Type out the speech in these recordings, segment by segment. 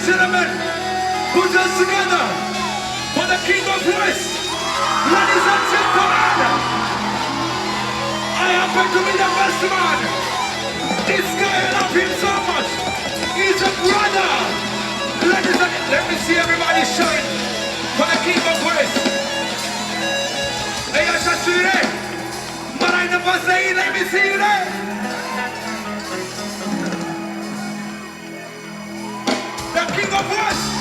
gentlemen, put us together for the King of West. Ladies and gentlemen, I happen to be the best man. This guy, I love him so much. He's a brother. Ladies and let me see everybody shine for the King of West. Hey, I shall see you there. But I never say, let me see you there. The King of West.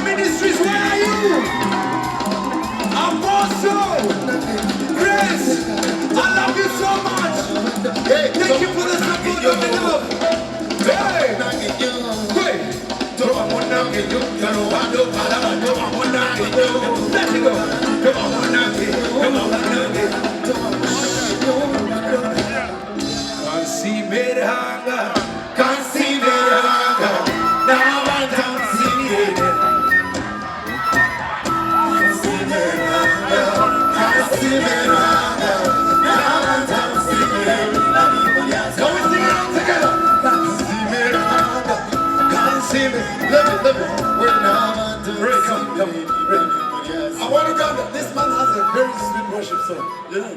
Ministries, where are you? Apostle, Grace, I love you so much. Thank you for the support of the love. Hey, let it go. Come on, can't see me hunger, now I don't see. worship song. Yeah.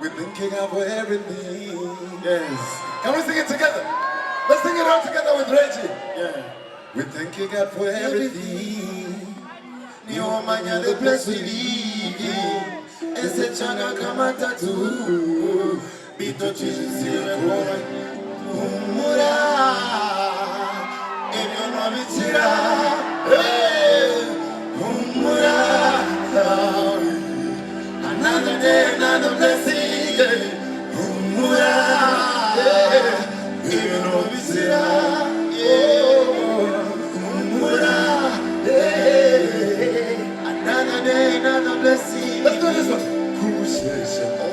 We're thanking God for everything. Yes. Can we sing it together? Let's sing it all together with Reggie. Yeah. We're thanking God for everything. New manya the place we live. Ese changa kama tatu. Bito chisire boy. Humura. Ebyo no bichira. Humura. Another day, another blessing. Humura. Ebyo no bichira. Another day, another blessing. Let's do this one.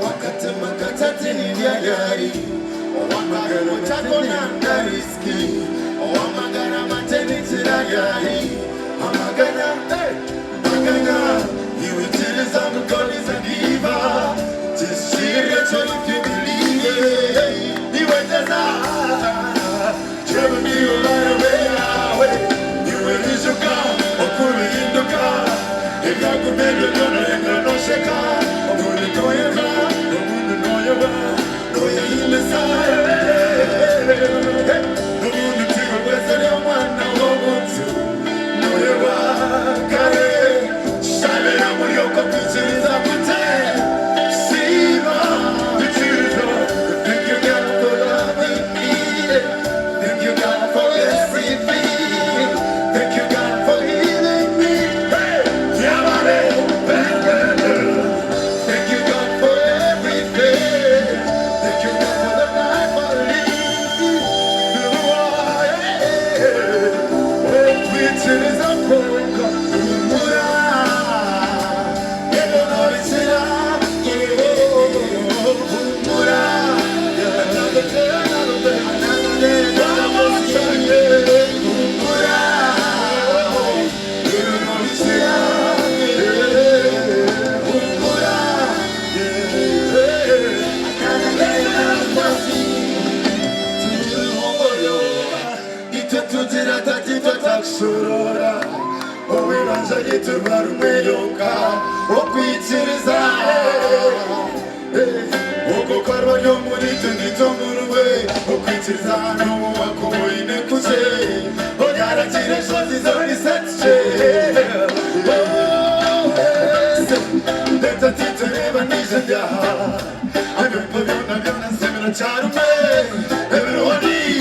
Wakati makatati ni gari. Wakati mchako na ndariski. Wamagana mateni tiragari. Wamagana, magana. You will tell us how God is a giver. Just share your joy if you believe. You will desire. Trouble me right away. You will use your God. Or put it in the car. If I could make it done, I ain't got no shaker. I'm gonna know your God. I'm gonna know your God. Know you're in the side. I'm gonna take a rest of your one. Now I want to know your God. Got it. Shine it up with your computer. It's up to 10. See my future. Think you got for loving me. Think you got for everything. Think you got for healing me. Yeah, buddy. Thank you God for everything. Thank you God for the life I live. Which is a broken Humura. You don't know it's enough. Humura. Another day, another day, another day, another day. Humura. You don't know it's enough. Surora, oh we run to Barumeyoka, oh Pichiriza, oh Kokarwa Yomurito Nitomurwe, oh Pichiriza, no Wako in a Kuse, oh Yara Chile is only such a teacher never needs a job. I'm a Pavona similar child, everyone anyway.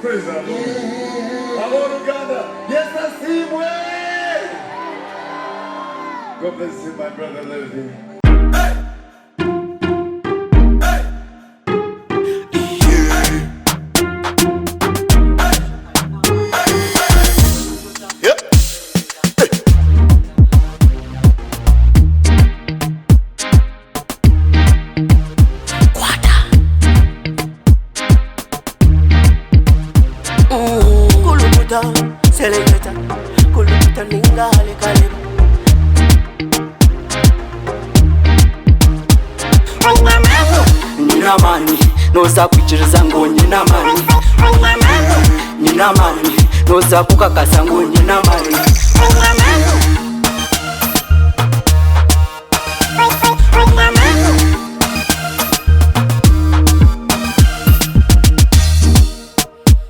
Praise the Lord. Lord Uganda. Yes, I see way. God bless you, my brother Levy. Selecta, kuluta ningale kalibu. Nina mani, noza kuchiriza ngo nina mani. Nina mani, noza kukakasa ngo nina mani.